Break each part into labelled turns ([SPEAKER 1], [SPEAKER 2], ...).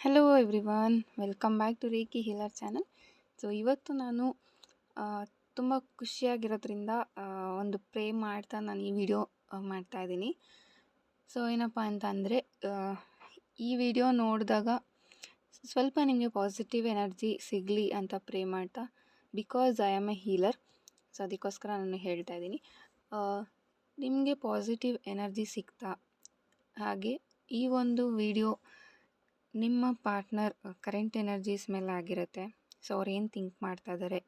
[SPEAKER 1] Hello everyone, welcome back to Reiki healer channel. So ಇವತ್ತು ನಾನು ತುಂಬ ಖುಷಿಯಾಗಿರೋದ್ರಿಂದ ಒಂದು ಪ್ರೇ ಮಾಡ್ತಾ ನಾನು ಈ ವಿಡಿಯೋ ಮಾಡ್ತಾಯಿದ್ದೀನಿ. ಸೊ ಏನಪ್ಪ ಅಂತ ಅಂದರೆ, ಈ ವಿಡಿಯೋ ನೋಡಿದಾಗ ಸ್ವಲ್ಪ ನಿಮಗೆ ಪಾಸಿಟಿವ್ ಎನರ್ಜಿ ಸಿಗಲಿ ಅಂತ ಪ್ರೇ ಮಾಡ್ತಾ, because I am A healer. So ಅದಕ್ಕೋಸ್ಕರ ನಾನು ಹೇಳ್ತಾ ಇದ್ದೀನಿ, ನಿಮಗೆ ಪಾಸಿಟಿವ್ ಎನರ್ಜಿ ಸಿಗ್ತಾ, ಹಾಗೆ ಈ ಒಂದು ವಿಡಿಯೋ ನಿಮ್ಮ ಪಾರ್ಟ್ನರ್ ಕರೆಂಟ್ ಎನರ್ಜೀಸ್ ಮೇಲೆ ಆಗಿರುತ್ತೆ. ಸೊ ಅವ್ರು ಏನು ಥಿಂಕ್ ಮಾಡ್ತಾ ಇದ್ದಾರೆ,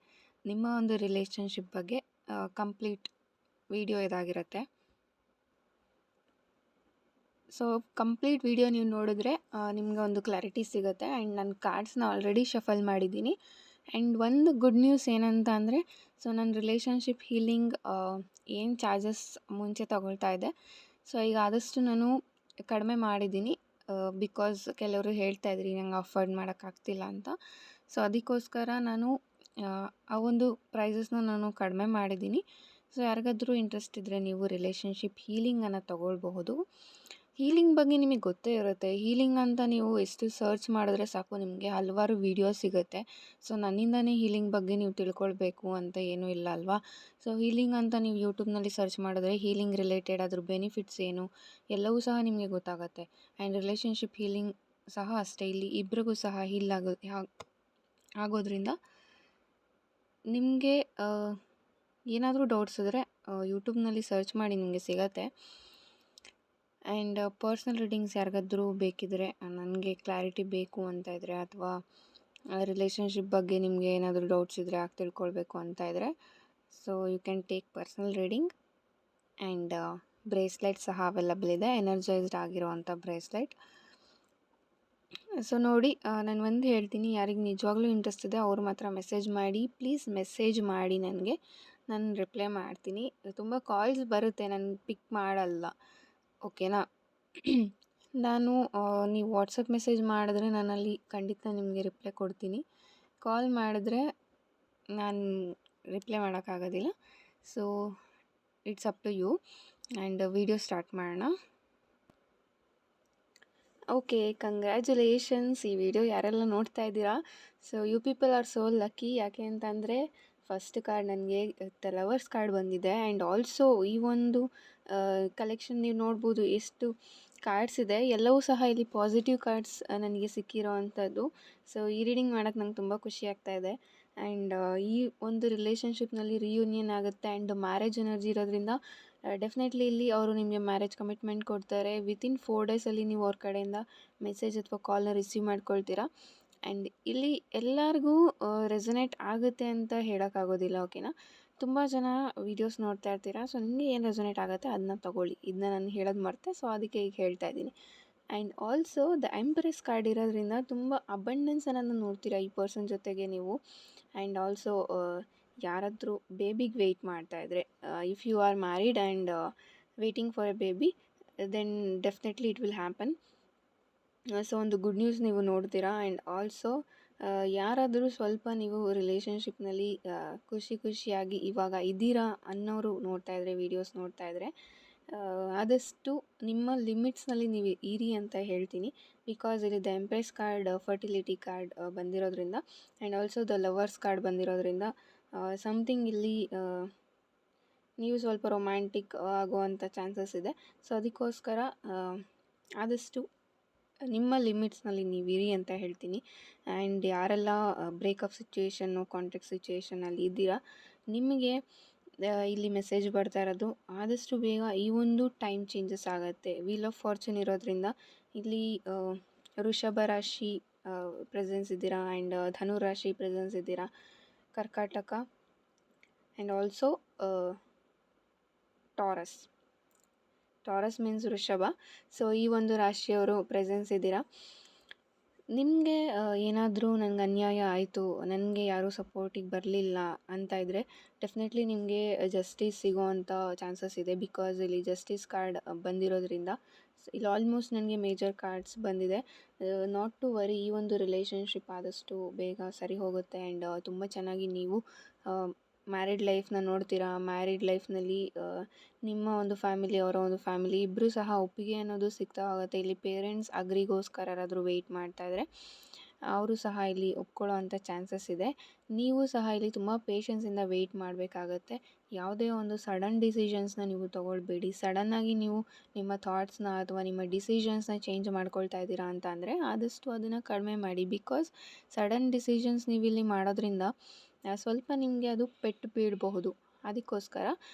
[SPEAKER 1] ನಿಮ್ಮ ಒಂದು ರಿಲೇಷನ್ಶಿಪ್ ಬಗ್ಗೆ ಕಂಪ್ಲೀಟ್ ವಿಡಿಯೋ ಇದಾಗಿರುತ್ತೆ. ಸೊ ಕಂಪ್ಲೀಟ್ ವಿಡಿಯೋ ನೀವು ನೋಡಿದ್ರೆ ನಿಮಗೆ ಒಂದು ಕ್ಲಾರಿಟಿ ಸಿಗುತ್ತೆ. ಆ್ಯಂಡ್ ನಾನು ಕಾರ್ಡ್ಸ್ನ ಆಲ್ರೆಡಿ ಶಫಲ್ ಮಾಡಿದ್ದೀನಿ. ಆ್ಯಂಡ್ ಒಂದು ಗುಡ್ ನ್ಯೂಸ್ ಏನಂತ ಅಂದರೆ, ಸೊ ನನ್ನ ರಿಲೇಷನ್ಶಿಪ್ ಹೀಲಿಂಗ್ ಏನು ಚಾರ್ಜಸ್ ಮುಂಚೆ ತಗೊಳ್ತಾ ಇದೆ, ಸೊ ಈಗ ಆದಷ್ಟು ನಾನು ಕಡಿಮೆ ಮಾಡಿದ್ದೀನಿ. ಬಿಕಾಸ್ ಕೆಲವರು ಹೇಳ್ತಾ ಇದ್ರಿ ನಂಗೆ ಅಫೋರ್ಡ್ ಮಾಡೋಕ್ಕಾಗ್ತಿಲ್ಲ ಅಂತ. ಸೊ ಅದಕ್ಕೋಸ್ಕರ ನಾನು ಆ ಒಂದು ಪ್ರೈಸಸ್ನ ನಾನು ಕಡಿಮೆ ಮಾಡಿದ್ದೀನಿ. ಸೊ ಯಾರಿಗಾದ್ರೂ ಇಂಟ್ರೆಸ್ಟ್ ಇದ್ದರೆ ನೀವು ರಿಲೇಷನ್ಶಿಪ್ ಹೀಲಿಂಗನ್ನು ತೊಗೊಳ್ಬಹುದು. ಹೀಲಿಂಗ್ ಬಗ್ಗೆ ನಿಮಗೆ ಗೊತ್ತೇ ಇರುತ್ತೆ. ಹೀಲಿಂಗ್ ಅಂತ ನೀವು ಎಷ್ಟು ಸರ್ಚ್ ಮಾಡಿದ್ರೆ ಸಾಕು, ನಿಮಗೆ ಹಲವಾರು ವೀಡಿಯೋಸ್ ಸಿಗುತ್ತೆ. ಸೊ ನನ್ನಿಂದನೇ ಹೀಲಿಂಗ್ ಬಗ್ಗೆ ನೀವು ತಿಳ್ಕೊಳ್ಬೇಕು ಅಂತ ಏನೂ ಇಲ್ಲ ಅಲ್ವಾ. ಸೊ ಹೀಲಿಂಗ್ ಅಂತ ನೀವು ಯೂಟ್ಯೂಬ್ನಲ್ಲಿ ಸರ್ಚ್ ಮಾಡಿದ್ರೆ ಹೀಲಿಂಗ್ ರಿಲೇಟೆಡ್ ಅದ್ರ ಬೆನಿಫಿಟ್ಸ್ ಏನು ಎಲ್ಲವೂ ಸಹ ನಿಮಗೆ ಗೊತ್ತಾಗುತ್ತೆ. ಆ್ಯಂಡ್ ರಿಲೇಷನ್ಶಿಪ್ ಹೀಲಿಂಗ್ ಸಹ ಅಷ್ಟೇ, ಇಲ್ಲಿ ಇಬ್ಬರಿಗೂ ಸಹ ಹೀಲ್ ಆಗೋದ್ರಿಂದ ನಿಮಗೆ ಏನಾದರೂ ಡೌಟ್ಸ್ ಇದ್ದರೆ ಯೂಟ್ಯೂಬ್ನಲ್ಲಿ ಸರ್ಚ್ ಮಾಡಿ ನಿಮಗೆ ಸಿಗತ್ತೆ. ಆ್ಯಂಡ್ ಪರ್ಸ್ನಲ್ ರೀಡಿಂಗ್ಸ್ ಯಾರಿಗಾದ್ರೂ ಬೇಕಿದ್ದರೆ, ನನಗೆ ಕ್ಲಾರಿಟಿ ಬೇಕು ಅಂತ ಇದ್ದರೆ, ಅಥವಾ ರಿಲೇಷನ್ಶಿಪ್ ಬಗ್ಗೆ ನಿಮಗೆ ಏನಾದರೂ ಡೌಟ್ಸ್ ಇದ್ದರೆ ತಿಳ್ಕೊಳ್ಬೇಕು ಅಂತ ಇದ್ದರೆ, so you can take personal reading. And bracelet ಸಹ ಅವೈಲಬಲ್ ಇದೆ, ಎನರ್ಜೈಸ್ಡ್ ಆಗಿರೋವಂಥ ಬ್ರೇಸ್ಲೆಟ್. ಸೊ ನೋಡಿ, ನಾನು ಒಂದು ಹೇಳ್ತೀನಿ, ಯಾರಿಗೆ ನಿಜವಾಗ್ಲೂ ಇಂಟ್ರೆಸ್ಟ್ ಇದೆ ಅವ್ರು ಮಾತ್ರ ಮೆಸೇಜ್ ಮಾಡಿ. ಪ್ಲೀಸ್ ಮೆಸೇಜ್ ಮಾಡಿ, ನಾನು ರಿಪ್ಲೈ ಮಾಡ್ತೀನಿ. ತುಂಬ ಕಾಲ್ಸ್ ಬರುತ್ತೆ, ನಾನು ಪಿಕ್ ಮಾಡಲ್ಲ, ಓಕೆನಾ. ನಾನು ನೀವು ವಾಟ್ಸಪ್ ಮೆಸೇಜ್ ಮಾಡಿದ್ರೆ ನಾನಲ್ಲಿ ಖಂಡಿತ ನಿಮಗೆ ರಿಪ್ಲೈ ಕೊಡ್ತೀನಿ. ಕಾಲ್ ಮಾಡಿದ್ರೆ ನಾನು ರಿಪ್ಲೈ ಮಾಡೋಕ್ಕಾಗೋದಿಲ್ಲ. So it's up to you. And video start ಮಾಡೋಣ. Okay, congratulations. ಈ ವಿಡಿಯೋ ಯಾರೆಲ್ಲ ನೋಡ್ತಾ ಇದ್ದೀರಾ, so you people are so lucky. ಯಾಕೆ ಅಂತಂದರೆ, ಫಸ್ಟ್ ಕಾರ್ಡ್ ನನಗೆ ದ ಲವರ್ಸ್ ಕಾರ್ಡ್ ಬಂದಿದೆ. ಆ್ಯಂಡ್ ಆಲ್ಸೋ ಈ ಒಂದು ಕಲೆಕ್ಷನ್ ನೀವು ನೋಡ್ಬೋದು ಎಷ್ಟು ಕಾರ್ಡ್ಸ್ ಇದೆ, ಎಲ್ಲವೂ ಸಹ ಇಲ್ಲಿ ಪಾಸಿಟಿವ್ ಕಾರ್ಡ್ಸ್ ನನಗೆ ಸಿಕ್ಕಿರೋ ಅಂಥದ್ದು. ಸೊ ಈ ರೀಡಿಂಗ್ ಮಾಡೋಕ್ಕೆ ನಂಗೆ ತುಂಬ ಖುಷಿ ಆಗ್ತಾ ಇದೆ. ಆ್ಯಂಡ್ ಈ ಒಂದು ರಿಲೇಷನ್ಶಿಪ್ನಲ್ಲಿ ರಿಯೂನಿಯನ್ ಆಗುತ್ತೆ. ಆ್ಯಂಡ್ ಮ್ಯಾರೇಜ್ ಎನರ್ಜಿ ಇರೋದ್ರಿಂದ ಡೆಫಿನೆಟ್ಲಿ ಇಲ್ಲಿ ಅವರು ನಿಮಗೆ ಮ್ಯಾರೇಜ್ ಕಮಿಟ್ಮೆಂಟ್ ಕೊಡ್ತಾರೆ. ವಿತಿನ್ 4 ಡೇಸಲ್ಲಿ ನೀವು ಅವ್ರ ಕಡೆಯಿಂದ ಮೆಸೇಜ್ ಅಥವಾ ಕಾಲ್ನ ರಿಸೀವ್ ಮಾಡ್ಕೊಳ್ತೀರಾ. ಆ್ಯಂಡ್ ಇಲ್ಲಿ ಎಲ್ಲರಿಗೂ ರೆಸೊನೇಟ್ ಆಗುತ್ತೆ ಅಂತ ಹೇಳೋಕ್ಕಾಗೋದಿಲ್ಲ, ಓಕೆನಾ. ತುಂಬ ಜನ ವೀಡಿಯೋಸ್ ನೋಡ್ತಾ ಇರ್ತೀರಾ, ಸೊ ನಿಮಗೆ ಏನು ರೆಸೊನೇಟ್ ಆಗುತ್ತೆ ಅದನ್ನ ತೊಗೊಳ್ಳಿ. ಇದನ್ನ ನಾನು ಹೇಳೋದು ಮರ್ತೆ, ಸೊ ಅದಕ್ಕೆ ಈಗ ಹೇಳ್ತಾ ಇದ್ದೀನಿ. And also the empress card ಇರೋದ್ರಿಂದ ತುಂಬ ಅಬಂಡೆನ್ಸನ್ನು ನೋಡ್ತೀರಾ ಈ ಪರ್ಸನ್ ಜೊತೆಗೆ ನೀವು. ಆ್ಯಂಡ್ ಆಲ್ಸೋ ಯಾರಾದರೂ ಬೇಬಿಗೆ ವೆಯ್ಟ್ ಮಾಡ್ತಾಯಿದ್ರೆ, if you are married and waiting for a baby, then definitely it will happen. So ಒಂದು ಗುಡ್ ನ್ಯೂಸ್ ನೀವು ನೋಡ್ತೀರಾ. ಆ್ಯಂಡ್ ಆಲ್ಸೋ ಯಾರಾದರೂ ಸ್ವಲ್ಪ ನೀವು ರಿಲೇಷನ್ಶಿಪ್ನಲ್ಲಿ ಖುಷಿಯಾಗಿ ಇವಾಗ ಇದ್ದೀರಾ ಅನ್ನೋರು ನೋಡ್ತಾ ಇದ್ದರೆ, ವೀಡಿಯೋಸ್ ನೋಡ್ತಾ ಇದ್ದರೆ, ಆದಷ್ಟು ನಿಮ್ಮ ಲಿಮಿಟ್ಸ್ನಲ್ಲಿ ನೀವು ಇರಿ ಅಂತ ಹೇಳ್ತೀನಿ. ಬಿಕಾಸ್ ಇಲ್ಲಿ the empress card fertility card ಬಂದಿರೋದ್ರಿಂದ, and also the lovers card ಬಂದಿರೋದ್ರಿಂದ, ಸಮಥಿಂಗ್ ಇಲ್ಲಿ ನೀವು ಸ್ವಲ್ಪ ರೊಮ್ಯಾಂಟಿಕ್ ಆಗುವಂಥ ಚಾನ್ಸಸ್ ಇದೆ. ಸೊ ಅದಕ್ಕೋಸ್ಕರ ಆದಷ್ಟು ನಿಮ್ಮ ಲಿಮಿಟ್ಸ್ನಲ್ಲಿ ನೀವು ಇರಿ ಅಂತ ಹೇಳ್ತೀನಿ. ಆ್ಯಂಡ್ ಯಾರೆಲ್ಲ ಬ್ರೇಕಪ್ ಸಿಚುಯೇಷನ್ನು, ಕಾಂಟ್ಯಾಕ್ಟ್ ಸಿಚುಯೇಷನಲ್ಲಿ ಇದ್ದೀರಾ, ನಿಮಗೆ ಇಲ್ಲಿ ಮೆಸೇಜ್ ಬರ್ತಾ ಇರೋದು ಆದಷ್ಟು ಬೇಗ ಈ ಒಂದು ಟೈಮ್ ಚೇಂಜಸ್ ಆಗುತ್ತೆ. ವೀಲ್ ಆಫ್ ಫಾರ್ಚೂನ್ ಇರೋದ್ರಿಂದ ಇಲ್ಲಿ ವೃಷಭ ರಾಶಿ ಪ್ರೆಸೆನ್ಸ್ ಇದ್ದೀರಾ, ಆ್ಯಂಡ್ ಧನು ರಾಶಿ ಪ್ರೆಸೆನ್ಸ್ ಇದ್ದೀರಾ, ಕರ್ಕಾಟಕ, ಆ್ಯಂಡ್ ಆಲ್ಸೋ ಟಾರಸ್ ಮೀನ್ಸ್ ವೃಷಭ. ಸೊ ಈ ಒಂದು ರಾಶಿಯವರು ಪ್ರೆಸೆನ್ಸ್ ಇದ್ದೀರಾ. ನಿಮಗೆ ಏನಾದರೂ ನನಗೆ ಅನ್ಯಾಯ ಆಯಿತು, ನನಗೆ ಯಾರೂ ಸಪೋರ್ಟಿಗೆ ಬರಲಿಲ್ಲ ಅಂತ ಇದ್ದರೆ, ಡೆಫಿನೆಟ್ಲಿ ನಿಮಗೆ ಜಸ್ಟಿಸ್ ಸಿಗೋವಂಥ ಚಾನ್ಸಸ್ ಇದೆ. ಬಿಕಾಸ್ ಇಲ್ಲಿ ಜಸ್ಟಿಸ್ ಕಾರ್ಡ್ ಬಂದಿರೋದ್ರಿಂದ ಇಲ್ಲಿ ಆಲ್ಮೋಸ್ಟ್ ನನಗೆ ಮೇಜರ್ ಕಾರ್ಡ್ಸ್ ಬಂದಿದೆ. ನಾಟ್ ಟು ವರಿ, ಈ ಒಂದು ರಿಲೇಷನ್ಶಿಪ್ ಆದಷ್ಟು ಬೇಗ ಸರಿ ಹೋಗುತ್ತೆ. ಆ್ಯಂಡ್ ತುಂಬ ಚೆನ್ನಾಗಿ ನೀವು ಮ್ಯಾರಿಡ್ ಲೈಫ್ನ ನೋಡ್ತೀರಾ. ಮ್ಯಾರಿಡ್ ಲೈಫ್ನಲ್ಲಿ ನಿಮ್ಮ ಒಂದು ಫ್ಯಾಮಿಲಿ, ಅವರ ಒಂದು ಫ್ಯಾಮಿಲಿ ಇಬ್ಬರೂ ಸಹ ಒಪ್ಪಿಗೆ ಅನ್ನೋದು ಸಿಗ್ತಾ ಹೋಗುತ್ತೆ. ಇಲ್ಲಿ ಪೇರೆಂಟ್ಸ್ ಅಗ್ರಿಗೋಸ್ಕರ ಯಾರಾದರೂ ವೆಯ್ಟ್ ಮಾಡ್ತಾಯಿದ್ರೆ ಅವರು ಸಹ ಇಲ್ಲಿ ಒಪ್ಕೊಳ್ಳೋ ಅಂಥ ಚಾನ್ಸಸ್ ಇದೆ. ನೀವು ಸಹ ಇಲ್ಲಿ ತುಂಬ ಪೇಷನ್ಸಿಂದ ವೆಯ್ಟ್ ಮಾಡಬೇಕಾಗತ್ತೆ. ಯಾವುದೇ ಒಂದು ಸಡನ್ ಡಿಸಿಷನ್ಸ್ನ ನೀವು ತೊಗೊಳ್ಬೇಡಿ. ಸಡನ್ನಾಗಿ ನೀವು ನಿಮ್ಮ ಥಾಟ್ಸ್ನ ಅಥವಾ ನಿಮ್ಮ ಡಿಸಿಷನ್ಸ್ನ ಚೇಂಜ್ ಮಾಡ್ಕೊಳ್ತಾ ಇದ್ದೀರಾ ಅಂತ ಅಂದರೆ ಆದಷ್ಟು ಅದನ್ನು ಕಡಿಮೆ ಮಾಡಿ. ಬಿಕಾಸ್ ಸಡನ್ ಡಿಸಿಷನ್ಸ್ ನೀವಿಲ್ಲಿ ಮಾಡೋದ್ರಿಂದ ಸ್ವಲ್ಪ ನಿಮಗೆ ಅದು ಪೆಟ್ಟು ಬೀಳಬಹುದು. ಅದಕ್ಕೋಸ್ಕರ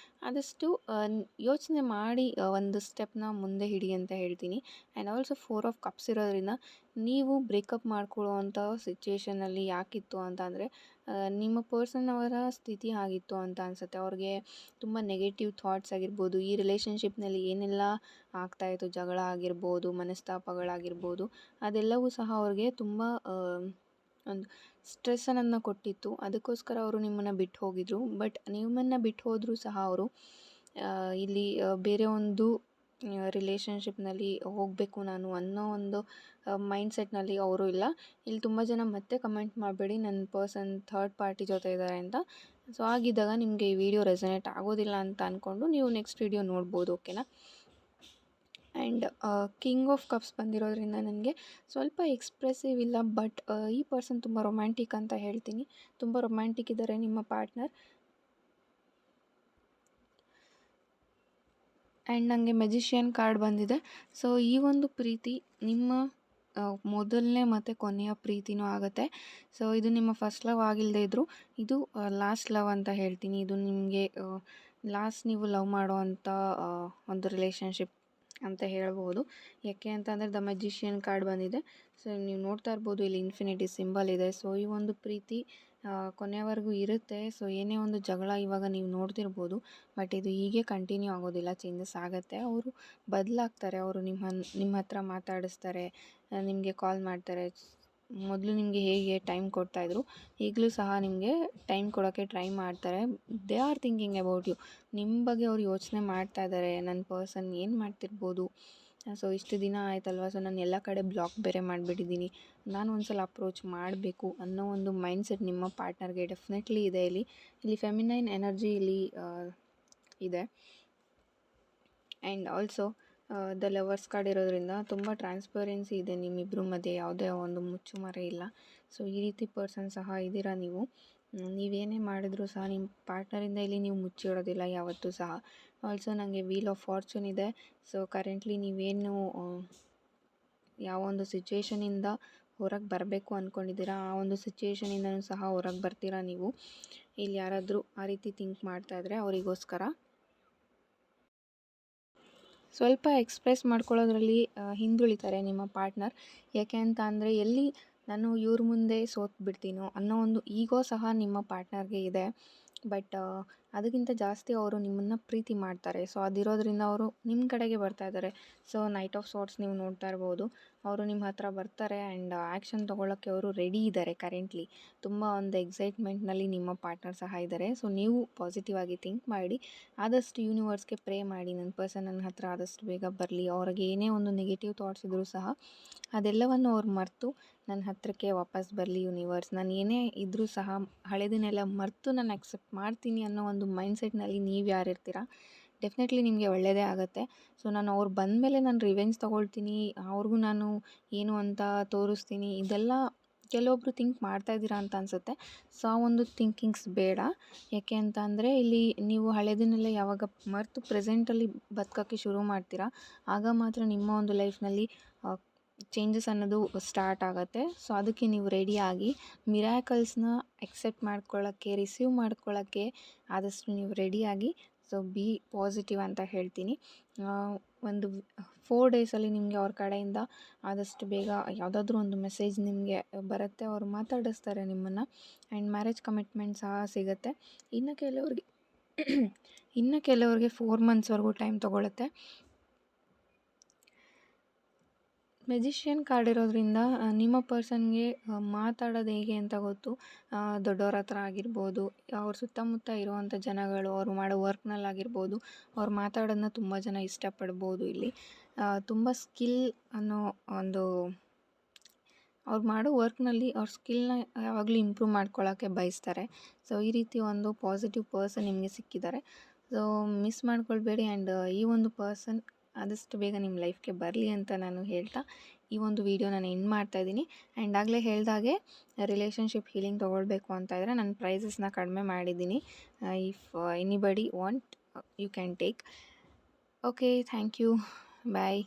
[SPEAKER 1] ಆದಷ್ಟು ಯೋಚನೆ ಮಾಡಿ ಒಂದು ಸ್ಟೆಪ್ನ ಮುಂದೆ ಹಿಡಿ ಅಂತ ಹೇಳ್ತೀನಿ. ಆ್ಯಂಡ್ ಆಲ್ಸೋ 4 ಆಫ್ ಕಪ್ಸ್ ಇರೋದ್ರಿಂದ ನೀವು ಬ್ರೇಕಪ್ ಮಾಡ್ಕೊಳ್ಳುವಂಥ ಸಿಚುವೇಷನಲ್ಲಿ ಯಾಕಿತ್ತು ಅಂತ ಅಂದರೆ ನಿಮ್ಮ ಪರ್ಸನ್ ಅವರ ಸ್ಥಿತಿ ಆಗಿತ್ತು ಅಂತ ಅನಿಸುತ್ತೆ. ಅವ್ರಿಗೆ ತುಂಬ ನೆಗೆಟಿವ್ ಥಾಟ್ಸ್ ಆಗಿರ್ಬೋದು, ಈ ರಿಲೇಷನ್ಶಿಪ್ನಲ್ಲಿ ಏನೆಲ್ಲ ಆಗ್ತಾಯಿತ್ತು, ಜಗಳ ಆಗಿರ್ಬೋದು, ಮನಸ್ತಾಪಗಳಾಗಿರ್ಬೋದು, ಅದೆಲ್ಲವೂ ಸಹ ಅವ್ರಿಗೆ ತುಂಬ ಒಂದು ಸ್ಟ್ರೆಸ್ಸನ್ನು ಕೊಟ್ಟಿತ್ತು. ಅದಕ್ಕೋಸ್ಕರ ಅವರು ನಿಮ್ಮನ್ನು ಬಿಟ್ಟು ಹೋಗಿದ್ರು. ಬಟ್ ನಿಮ್ಮನ್ನು ಬಿಟ್ಟು ಹೋದರೂ ಸಹ ಅವರು ಇಲ್ಲಿ ಬೇರೆ ಒಂದು ರಿಲೇಷನ್ಶಿಪ್ನಲ್ಲಿ ಹೋಗಬೇಕು ನಾನು ಅನ್ನೋ ಒಂದು ಮೈಂಡ್ಸೆಟ್ನಲ್ಲಿ ಅವರು ಇಲ್ಲ. ಇಲ್ಲಿ ತುಂಬ ಜನ ಮತ್ತೆ ಕಮೆಂಟ್ ಮಾಡಬೇಡಿ ನನ್ನ ಪರ್ಸನ್ ಥರ್ಡ್ ಪಾರ್ಟಿ ಜೊತೆ ಇದ್ದಾರೆ ಅಂತ. ಸೊ ಆಗಿದ್ದಾಗ ನಿಮಗೆ ಈ ವಿಡಿಯೋ ರೆಸನೇಟ್ ಆಗೋದಿಲ್ಲ ಅಂತ ಅಂದ್ಕೊಂಡು ನೀವು ನೆಕ್ಸ್ಟ್ ವಿಡಿಯೋ ನೋಡ್ಬೋದು. ಓಕೆನಾ. ಆ್ಯಂಡ್ ಕಿಂಗ್ ಆಫ್ ಕಪ್ಸ್ ಬಂದಿರೋದ್ರಿಂದ ನನಗೆ ಸ್ವಲ್ಪ ಎಕ್ಸ್ಪ್ರೆಸಿವ್ ಇಲ್ಲ. ಬಟ್ ಈ ಪರ್ಸನ್ ತುಂಬ ರೊಮ್ಯಾಂಟಿಕ್ ಅಂತ ಹೇಳ್ತೀನಿ. ತುಂಬ ರೊಮ್ಯಾಂಟಿಕ್ ಇದ್ದಾರೆ ನಿಮ್ಮ ಪಾರ್ಟ್ನರ್. ಆ್ಯಂಡ್ ನನಗೆ ಮೆಜಿಷಿಯನ್ ಕಾರ್ಡ್ ಬಂದಿದೆ. ಸೊ ಈ ಒಂದು ಪ್ರೀತಿ ನಿಮ್ಮ ಮೊದಲನೇ ಮತ್ತು ಕೊನೆಯ ಪ್ರೀತಿನೂ ಆಗುತ್ತೆ. ಸೊ ಇದು ನಿಮ್ಮ ಫಸ್ಟ್ ಲವ್ ಆಗಿಲ್ಲದೆ ಇದ್ದರೂ ಇದು ಲಾಸ್ಟ್ ಲವ್ ಅಂತ ಹೇಳ್ತೀನಿ. ಇದು ನಿಮಗೆ ಲಾಸ್ಟ್ ನೀವು ಲವ್ ಮಾಡೋ ಅಂಥ ಒಂದು ರಿಲೇಷನ್ಶಿಪ್ ಅಂತ ಹೇಳ್ಬೋದು. ಯಾಕೆ ಅಂತಂದರೆ ದ ಮೆಜಿಷಿಯನ್ ಕಾರ್ಡ್ ಬಂದಿದೆ. ಸೊ ನೀವು ನೋಡ್ತಾ ಇರ್ಬೋದು ಇಲ್ಲಿ ಇನ್ಫಿನಿಟಿ ಸಿಂಬಲ್ ಇದೆ. ಸೊ ಈ ಒಂದು ಪ್ರೀತಿ ಕೊನೆಯವರೆಗೂ ಇರುತ್ತೆ. ಸೊ ಏನೇ ಒಂದು ಜಗಳ ಇವಾಗ ನೀವು ನೋಡ್ತಿರ್ಬೋದು, ಬಟ್ ಇದು ಹೀಗೆ ಕಂಟಿನ್ಯೂ ಆಗೋದಿಲ್ಲ, ಚೇಂಜಸ್ ಆಗುತ್ತೆ. ಅವರು ಬದಲಾಗ್ತಾರೆ. ಅವರು ನಿಮ್ಮ ಹತ್ರ ಮಾತಾಡಿಸ್ತಾರೆ, ನಿಮಗೆ ಕಾಲ್ ಮಾಡ್ತಾರೆ. ಮೊದಲು ನಿಮಗೆ ಹೇಗೆ ಟೈಮ್ ಕೊಡ್ತಾಯಿದ್ರು ಈಗಲೂ ಸಹ ನಿಮಗೆ ಟೈಮ್ ಕೊಡೋಕ್ಕೆ ಟ್ರೈ ಮಾಡ್ತಾರೆ. They are thinking about you. ನಿಮ್ಮ ಬಗ್ಗೆ ಅವ್ರು ಯೋಚನೆ ಮಾಡ್ತಾ ಇದ್ದಾರೆ, ನನ್ನ ಪರ್ಸನ್ ಏನು ಮಾಡ್ತಿರ್ಬೋದು. ಸೊ ಇಷ್ಟು ದಿನ ಆಯ್ತಲ್ವ, ಸೊ ನಾನು ಎಲ್ಲ ಕಡೆ ಬ್ಲಾಕ್ ಬೇರೆ ಮಾಡಿಬಿಟ್ಟಿದ್ದೀನಿ, ನಾನು ಒಂದು ಸಲ ಅಪ್ರೋಚ್ ಮಾಡಬೇಕು ಅನ್ನೋ ಒಂದು ಮೈಂಡ್ಸೆಟ್ ನಿಮ್ಮ ಪಾರ್ಟ್ನರ್ಗೆ ಡೆಫಿನೆಟ್ಲಿ ಇದೆ. ಇಲ್ಲಿ ಫೆಮಿನೈನ್ ಎನರ್ಜಿ ಇಲ್ಲಿ ಇದೆ. And also the lovers card ಇರೋದ್ರಿಂದ ತುಂಬ ಟ್ರಾನ್ಸ್ಪರೆನ್ಸಿ ಇದೆ ನಿಮ್ಮಿಬ್ಬರ ಮಧ್ಯೆ, ಯಾವುದೇ ಒಂದು ಮುಚ್ಚುಮರೆ ಇಲ್ಲ. ಸೊ ಈ ರೀತಿ ಪರ್ಸನ್ ಸಹ ಇದ್ದೀರಾ ನೀವು. ನೀವೇನೇ ಮಾಡಿದ್ರೂ ಸಹ ನಿಮ್ಮ ಪಾರ್ಟ್ನರಿಂದ ಇಲ್ಲಿ ನೀವು ಮುಚ್ಚಿಡೋದಿಲ್ಲ ಯಾವತ್ತೂ ಸಹ. ಆಲ್ಸೋ ನನಗೆ ವೀಲ್ ಆಫ್ ಫಾರ್ಚೂನ್ ಇದೆ. ಸೊ ಕರೆಂಟ್ಲಿ ನೀವೇನು ಯಾವ ಒಂದು ಸಿಚುವೇಷನಿಂದ ಹೊರಗೆ ಬರಬೇಕು ಅಂದ್ಕೊಂಡಿದ್ದೀರಾ ಆ ಒಂದು ಸಿಚುವೇಷನಿಂದನೂ ಸಹ ಹೊರಗೆ ಬರ್ತೀರಾ ನೀವು. ಇಲ್ಲಿ ಯಾರಾದರೂ ಆ ರೀತಿ ಥಿಂಕ್ ಮಾಡ್ತಾಯಿದ್ರೆ ಅವರಿಗೋಸ್ಕರ ಸ್ವಲ್ಪ ಎಕ್ಸ್ಪ್ರೆಸ್ ಮಾಡ್ಕೊಳ್ಳೋದ್ರಲ್ಲಿ ಹಿಂದುಳಿತಾರೆ ನಿಮ್ಮ ಪಾರ್ಟ್ನರ್. ಯಾಕೆ ಅಂತ ಅಂದರೆ ಎಲ್ಲಿ ನಾನು ಇವ್ರ ಮುಂದೆ ಸೋತು ಬಿಡ್ತೀನೋ ಅನ್ನೋ ಒಂದು ಈಗೋ ಸಹ ನಿಮ್ಮ ಪಾರ್ಟ್ನರ್ಗೆ ಇದೆ. ಬಟ್ ಅದಕ್ಕಿಂತ ಜಾಸ್ತಿ ಅವರು ನಿಮ್ಮನ್ನು ಪ್ರೀತಿ ಮಾಡ್ತಾರೆ. ಸೊ ಅದಿರೋದ್ರಿಂದ ಅವರು ನಿಮ್ಮ ಕಡೆಗೆ ಬರ್ತಾ ಇದ್ದಾರೆ. ಸೊ ನೈಟ್ ಆಫ್ ಸಾರ್ಟ್ಸ್ ನೀವು ನೋಡ್ತಾ ಇರ್ಬೋದು. ಅವರು ನಿಮ್ಮ ಹತ್ರ ಬರ್ತಾರೆ ಆ್ಯಂಡ್ ಆ್ಯಕ್ಷನ್ ತೊಗೊಳ್ಳೋಕ್ಕೆ ಅವರು ರೆಡಿ ಇದ್ದಾರೆ ಕರೆಂಟ್ಲಿ. ತುಂಬ ಒಂದು ಎಕ್ಸೈಟ್ಮೆಂಟ್ನಲ್ಲಿ ನಿಮ್ಮ ಪಾರ್ಟ್ನರ್ ಸಹ ಇದ್ದಾರೆ. ಸೊ ನೀವು ಪಾಸಿಟಿವ್ ಆಗಿ ಥಿಂಕ್ ಮಾಡಿ ಆದಷ್ಟು ಯೂನಿವರ್ಸ್ಗೆ ಪ್ರೇ ಮಾಡಿ ನನ್ನ ಪರ್ಸನ್ ನನ್ನ ಹತ್ರ ಆದಷ್ಟು ಬೇಗ ಬರಲಿ. ಅವ್ರಿಗೆ ಏನೇ ಒಂದು ನೆಗೆಟಿವ್ ಥಾಟ್ಸ್ ಇದ್ದರೂ ಸಹ ಅದೆಲ್ಲವನ್ನು ಅವ್ರು ಮರೆತು ನನ್ನ ಹತ್ತಿರಕ್ಕೆ ವಾಪಸ್ ಬರಲಿ ಯೂನಿವರ್ಸ್. ನಾನು ಏನೇ ಇದ್ದರೂ ಸಹ ಹಳೆದನ್ನೆಲ್ಲ ಮರೆತು ನಾನು ಅಕ್ಸೆಪ್ಟ್ ಮಾಡ್ತೀನಿ ಅನ್ನೋ ಒಂದು ಮೈಂಡ್ಸೆಟ್ನಲ್ಲಿ ನೀವು ಯಾರಿರ್ತೀರ ಡೆಫಿನೆಟ್ಲಿ ನಿಮಗೆ ಒಳ್ಳೆಯದೇ ಆಗುತ್ತೆ. ಸೊ ನಾನು ಅವ್ರು ಬಂದಮೇಲೆ ನಾನು ರಿವೆಂಜ್ ತೊಗೊಳ್ತೀನಿ, ಅವ್ರಿಗೂ ನಾನು ಏನು ಅಂತ ತೋರಿಸ್ತೀನಿ, ಇದೆಲ್ಲ ಕೆಲವೊಬ್ಬರು ಥಿಂಕ್ ಮಾಡ್ತಾಯಿದ್ದೀರಾ ಅಂತ ಅನಿಸುತ್ತೆ. ಸೊ ಆ ಒಂದು ಥಿಂಕಿಂಗ್ಸ್ ಬೇಡ. ಯಾಕೆ ಅಂತ ಅಂದರೆ ಇಲ್ಲಿ ನೀವು ಹಳೆದನ್ನೆಲ್ಲ ಯಾವಾಗ ಮರೆತು ಪ್ರೆಸೆಂಟಲ್ಲಿ ಬದುಕೋಕ್ಕೆ ಶುರು ಮಾಡ್ತೀರಾ ಆಗ ಮಾತ್ರ ನಿಮ್ಮ ಒಂದು ಲೈಫ್ನಲ್ಲಿ ಚೇಂಜಸ್ ಅನ್ನೋದು ಸ್ಟಾರ್ಟ್ ಆಗುತ್ತೆ. ಸೊ ಅದಕ್ಕೆ ನೀವು ರೆಡಿಯಾಗಿ ಮಿರಾಕಲ್ಸ್ನ ಎಕ್ಸೆಪ್ಟ್ ಮಾಡ್ಕೊಳ್ಳೋಕ್ಕೆ, ರಿಸೀವ್ ಮಾಡ್ಕೊಳ್ಳೋಕ್ಕೆ ಆದಷ್ಟು ನೀವು ರೆಡಿಯಾಗಿ. ಸೊ ಬಿ ಪಾಸಿಟಿವ್ ಅಂತ ಹೇಳ್ತೀನಿ. ಒಂದು 4 ಡೇಸಲ್ಲಿ ನಿಮಗೆ ಅವ್ರ ಕಡೆಯಿಂದ ಆದಷ್ಟು ಬೇಗ ಯಾವುದಾದ್ರೂ ಒಂದು ಮೆಸೇಜ್ ನಿಮಗೆ ಬರುತ್ತೆ. ಅವರು ಮಾತಾಡಿಸ್ತಾರೆ ನಿಮ್ಮನ್ನು ಆ್ಯಂಡ್ ಮ್ಯಾರೇಜ್ ಕಮಿಟ್ಮೆಂಟ್ ಸಹ ಸಿಗುತ್ತೆ. ಇನ್ನು ಕೆಲವರಿಗೆ 4 ಮಂತ್ಸ್ವರೆಗೂ ಟೈಮ್ ತೊಗೊಳುತ್ತೆ. ಮೆಜಿಷಿಯನ್ ಕಾರ್ಡ್ ಇರೋದ್ರಿಂದ ನಿಮ್ಮ ಪರ್ಸನ್ಗೆ ಮಾತಾಡೋದು ಹೇಗೆ ಅಂತ ಗೊತ್ತು. ದೊಡ್ಡವ್ರ ಹತ್ರ ಆಗಿರ್ಬೋದು, ಅವ್ರ ಸುತ್ತಮುತ್ತ ಇರುವಂಥ ಜನಗಳು, ಅವ್ರು ಮಾಡೋ ವರ್ಕ್ನಲ್ಲಾಗಿರ್ಬೋದು, ಅವ್ರು ಮಾತಾಡೋದನ್ನ ತುಂಬ ಜನ ಇಷ್ಟಪಡ್ಬೋದು. ಇಲ್ಲಿ ತುಂಬ ಸ್ಕಿಲ್ ಅನ್ನೋ ಒಂದು ಅವ್ರು ಮಾಡೋ ವರ್ಕ್ನಲ್ಲಿ ಅವ್ರ ಸ್ಕಿಲ್ನ ಯಾವಾಗಲೂ ಇಂಪ್ರೂವ್ ಮಾಡ್ಕೊಳ್ಳೋಕ್ಕೆ ಬಯಸ್ತಾರೆ. ಸೊ ಈ ರೀತಿ ಒಂದು ಪಾಸಿಟಿವ್ ಪರ್ಸನ್ ನಿಮಗೆ ಸಿಕ್ಕಿದ್ದಾರೆ. So miss ಮಾಡ್ಕೊಳ್ಬೇಡಿ. ಆ್ಯಂಡ್ ಈ ಒಂದು ಪರ್ಸನ್ ಆದಷ್ಟು ಬೇಗ ನಿಮ್ಮ ಲೈಫ್ಗೆ ಬರಲಿ ಅಂತ ನಾನು ಹೇಳ್ತಾ ಈ ಒಂದು ವಿಡಿಯೋ ನಾನು ಎಂಡ್ ಮಾಡ್ತಾಯಿದ್ದೀನಿ. ಆ್ಯಂಡ್ ಆಗಲೇ ಹೇಳ್ದಾಗೆ ರಿಲೇಷನ್ಶಿಪ್ ಹೀಲಿಂಗ್ ತೊಗೊಳ್ಬೇಕು ಅಂತ ಇದ್ದರೆ ನಾನು ಪ್ರೈಸಸ್ನ ಕಡಿಮೆ ಮಾಡಿದ್ದೀನಿ. If anybody want you can take. Okay, thank you, bye.